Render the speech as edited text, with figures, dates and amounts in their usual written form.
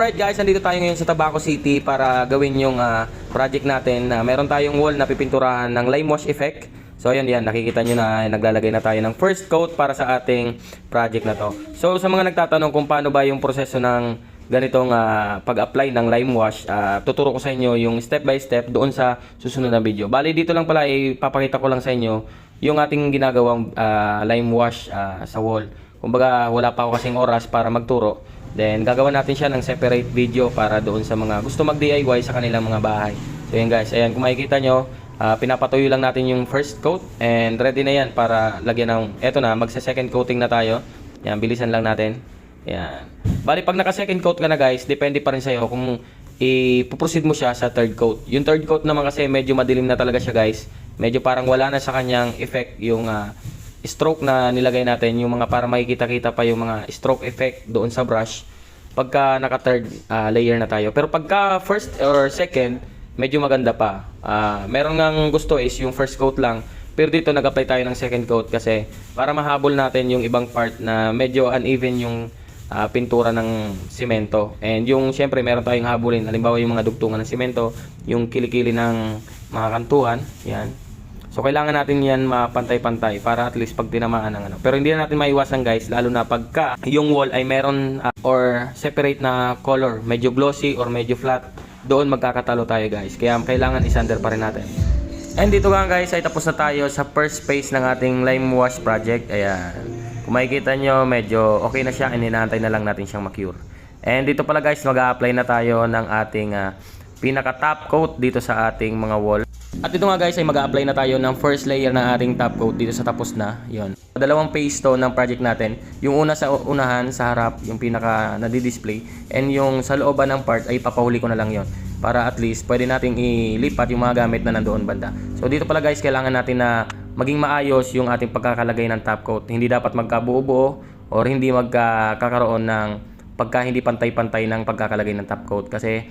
Alright guys, nandito tayo ngayon sa Tabaco City para gawin yung project natin. Meron tayong wall na pipinturahan ng lime wash effect. So ayan, nakikita nyo na naglalagay na tayo ng first coat para sa ating project na to. So sa mga nagtatanong kung paano ba yung proseso ng ganitong pag-apply ng lime wash, tuturo ko sa inyo yung step by step doon sa susunod na video. Bali dito lang pala ipapakita ko lang sa inyo yung ating ginagawang lime wash sa wall. Kumbaga wala pa ako kasing oras para magturo. Then gagawa natin siya ng separate video para doon sa mga gusto mag-DIY sa kanilang mga bahay. So yan guys, ayan kung makikita nyo, pinapatuyo lang natin yung first coat and ready na yan para lagyan ng, eto na, magsa-second coating na tayo. Yan, bilisan lang natin. Yan. Bali pag naka-second coat ka na guys, depende pa rin sa'yo kung i-proceed mo siya sa third coat. Yung third coat naman kasi medyo madilim na talaga siya guys. Medyo parang wala na sa kanyang effect yung stroke na nilagay natin, yung mga para makikita-kita pa yung mga stroke effect doon sa brush pagka naka third layer na tayo. Pero pagka first or second, medyo maganda pa. Meron ngang gusto is yung first coat lang, pero dito nag-apply tayo ng second coat kasi para mahabol natin yung ibang part na medyo uneven yung pintura ng simento. And yung syempre meron tayong habulin, halimbawa yung mga dugtungan ng simento, yung kilikili ng mga kantuhan, yan. So kailangan natin yan mapantay-pantay para at least pag tinamaan ng ano. Pero hindi na natin maiwasan guys, lalo na pagka yung wall ay meron or separate na color, medyo glossy or medyo flat, doon magkakatalo tayo guys. Kaya kailangan isander pa rin natin. And dito nga guys ay tapos na tayo sa first phase ng ating lime wash project. Ayan. Kung makikita nyo, medyo okay na siya and inaantay na lang natin siyang ma-cure. And dito pala guys, mag-a-apply na tayo ng ating pinaka top coat dito sa ating mga wall. At dito nga guys ay mag-a-apply na tayo ng first layer ng ating top coat dito sa tapos na. Yon. Dalawang phase to ng project natin. Yung una sa unahan sa harap, yung pinaka nadi-display, and yung sa looban ng part ay papahuli ko na lang yon para at least pwede nating ilipat yung mga gamit na nandoon banda. So dito pala guys, kailangan natin na maging maayos yung ating pagkakalagay ng top coat. Hindi dapat magkabuo-buo or hindi magkakaroon ng pagka hindi pantay-pantay ng pagkakalagay ng top coat kasi